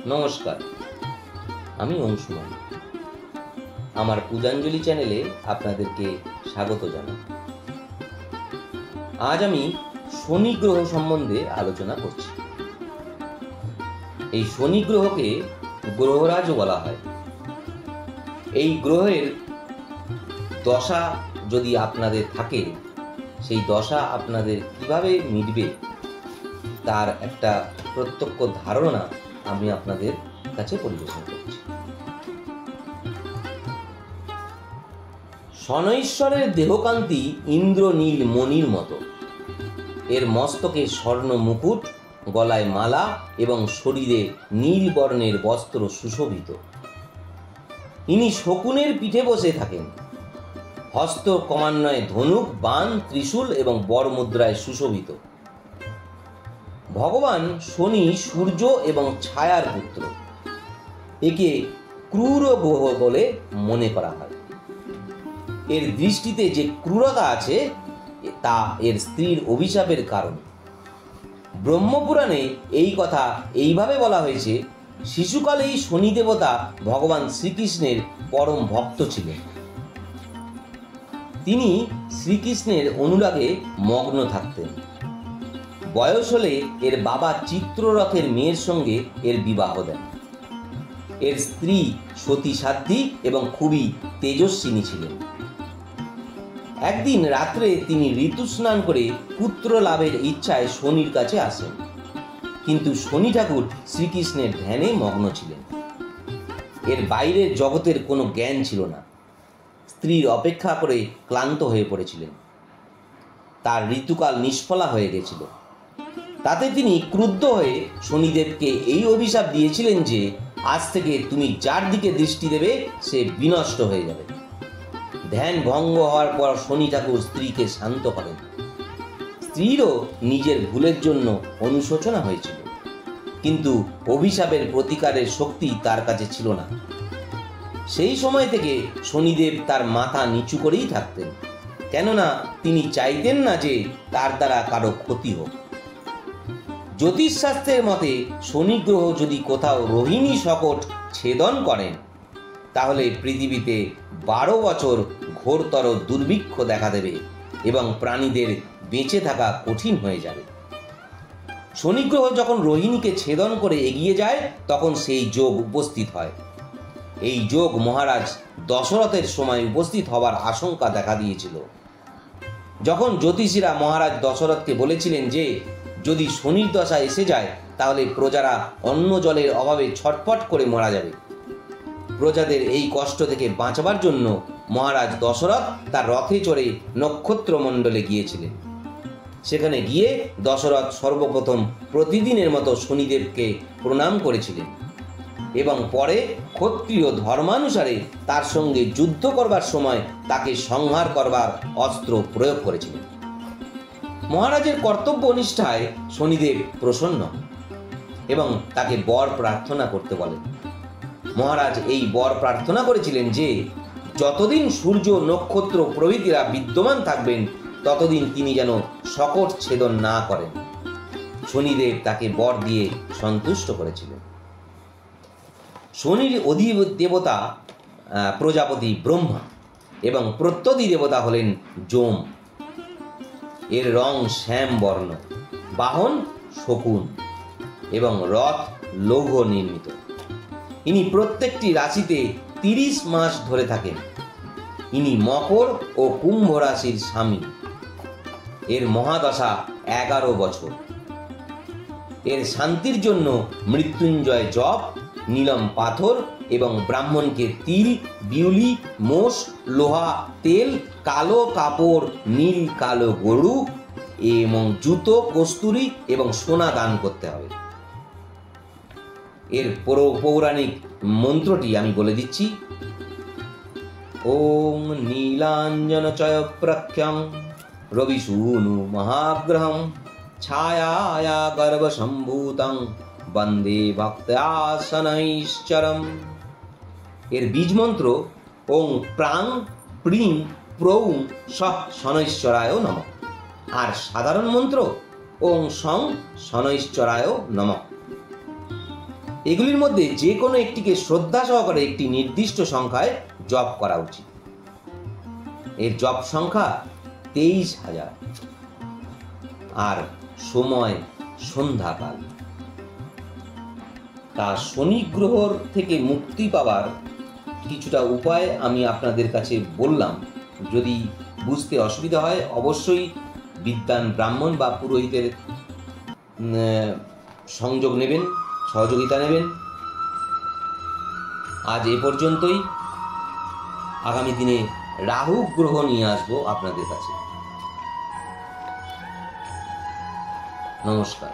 নমস্কার, আমি অংশুমান। আমার পূজাঞ্জলি চ্যানেলে আপনাদেরকে স্বাগত জানাই। আজ আমি শনি গ্রহ সম্বন্ধে আলোচনা করছি। এই শনি গ্রহকে গ্রহরাজও বলা হয়। এই গ্রহের দশা যদি আপনাদের থাকে, সেই দশা আপনাদের কিভাবে মিটবে তার একটা প্রত্যক্ষ ধারণা আমি আপনাদের কাছে পরিবেশন করছি। শনৈশ্বরের দেহকান্তি ইন্দ্রনীল মণির মতো। এর মস্তকে স্বর্ণ মুকুট, গলায় মালা এবং শরীরে নীল বর্ণের বস্ত্র সুশোভিত। ইনি শকুনের পিঠে বসে থাকেন। হস্ত ক্রমান্বয়ে ধনুক, বাণ, ত্রিশূল এবং বরমুদ্রায় সুশোভিত। ভগবান শনি সূর্য এবং ছায়ার পুত্র। একে ক্রূর গ্রহ বলে মনে করা হয়। এর দৃষ্টিতে যে ক্রূরতা আছে তা এর স্ত্রীর অভিশাপের কারণ। ব্রহ্মপুরাণে এই কথা এইভাবে বলা হয়েছে, শিশুকালেই শনি দেবতা ভগবান শ্রীকৃষ্ণের পরম ভক্ত ছিলেন। তিনি শ্রীকৃষ্ণের অনুরাগে মগ্ন থাকতেন। বয়স হলে এর বাবা চিত্ররথের মেয়ের সঙ্গে এর বিবাহ দেন। এর স্ত্রী সতী সাধ্বী এবং খুবই তেজস্বিনী ছিলেন। একদিন রাত্রে তিনি ঋতু স্নান করে পুত্র লাভের ইচ্ছায় শনির কাছে আসেন, কিন্তু শনি ঠাকুর শ্রীকৃষ্ণের ধ্যানে মগ্ন ছিলেন। এর বাইরের জগতের কোনো জ্ঞান ছিল না। স্ত্রীর অপেক্ষা করে ক্লান্ত হয়ে পড়েছিলেন। তার ঋতুকাল নিষ্ফলা হয়ে গেছিল। তাতে তিনি ক্রুদ্ধ হয়ে শনিদেবকে এই অভিশাপ দিয়েছিলেন যে আজ থেকে তুমি যার দিকে দৃষ্টি দেবে সে বিনষ্ট হয়ে যাবে। ধ্যান ভঙ্গ হওয়ার পর শনি ঠাকুর স্ত্রীকে শান্ত করেন। স্ত্রীরও নিজের ভুলের জন্য অনুশোচনা হয়েছিল, কিন্তু অভিশাপের প্রতিকারের শক্তি তার কাছে ছিল না। সেই সময় থেকে শনিদেব তার মাথা নিচু করেই থাকতেন, কেননা তিনি চাইতেন না যে তার দ্বারা কারো ক্ষতি হোক। জ্যোতিষশাস্ত্রের মতে শনি গ্রহ যদি কোথাও রোহিণী শকট ছেদন করেন, তাহলে পৃথিবীতে 12 বছর ঘোরতর দুর্ভিক্ষ দেখা দেবে এবং প্রাণীদের বেঁচে থাকা কঠিন হয়ে যাবে। শনি গ্রহ যখন রোহিণীকে ছেদন করে এগিয়ে যায়, তখন সেই যোগ উপস্থিত হয়। এই যোগ মহারাজ দশরথের সময় উপস্থিত হওয়ার আশঙ্কা দেখা দিয়েছিল। যখন জ্যোতিষীরা মহারাজ দশরথকে বলেছিলেন যে যদি শনির দশা এসে যায়, তাহলে প্রজারা অন্ন জলের অভাবে ছটফট করে মারা যাবে। প্রজাদের এই কষ্ট থেকে বাঁচাবার জন্য মহারাজ দশরথ তার রথে চড়ে নক্ষত্রমণ্ডলে গিয়েছিলেন। সেখানে গিয়ে দশরথ সর্বপ্রথম প্রতিদিনের মতো শনিদেবকে প্রণাম করেছিলেন এবং পরে ক্ষত্রিয় ধর্মানুসারে তার সঙ্গে যুদ্ধ করবার সময় তাকে সংহার করবার অস্ত্র প্রয়োগ করেছিলেন। মহারাজের কর্তব্য নিষ্ঠায় শনিদেব প্রসন্ন এবং তাকে বর প্রার্থনা করতে বলেন। মহারাজ এই বর প্রার্থনা করেছিলেন যে যতদিন সূর্য নক্ষত্র প্রভৃতিরা বিদ্যমান থাকবেন, ততদিন তিনি যেন শকট ছেদন না করেন। শনিদেব তাকে বর দিয়ে সন্তুষ্ট করেছিলেন। শনির অধিদেবতা প্রজাপতি ব্রহ্মা এবং প্রত্যধি দেবতা হলেন যম। এর রং শ্যাম বর্ণ, বাহন শকুন এবং রথ লৌহ নির্মিত। ইনি প্রত্যেকটি রাশিতে 30 মাস ধরে থাকেন। ইনি মকর ও কুম্ভ রাশির স্বামী। এর মহাদশা 11 বছর। এর শান্তির জন্য মৃত্যুঞ্জয় জপ, নীলম পাথর এবং ব্রাহ্মণকে তিল, বিউলি, মোষ, লোহা, তেল, কালো কাপড়, নীল কালো গরু এবং জুতো, কস্তুরী এবং সোনা দান করতে হবে। এর পৌরাণিক মন্ত্রটি আমি বলে দিচ্ছি। ওম নীলাঞ্জন চয় প্রখ্যং রবিসূনু মহাগ্রহং ছায়ায়া গর্ভসম্ভূতং বন্দে ভক্ত্যা শনৈশ্চরম। এর বীজ মন্ত্র ওং প্রাং প্রিং প্রৌং সঃ শনৈশ্চরায় নমঃ। আর সাধারণ মন্ত্র ওং সং শনৈশ্চরায় নমঃ। এগুলির মধ্যে যে কোনো একটিকে শ্রদ্ধা সহকারে একটি নির্দিষ্ট সংখ্যায় জপ করা উচিত। এর জপ সংখ্যা 23,000, আর সময় সন্ধ্যাকাল। তা শনি গ্রহর থেকে মুক্তি পাওয়ার কিছুটা উপায় আমি আপনাদের কাছে বললাম। যদি বুঝতে অসুবিধা হয় অবশ্যই বিদ্বান ব্রাহ্মণ বা পুরোহিতের সংযোগ নেবেন, সহযোগিতা নেবেন। আজ এ পর্যন্তই। আগামী দিনে রাহু গ্রহ নিয়ে আসবো আপনাদের কাছে। নমস্কার।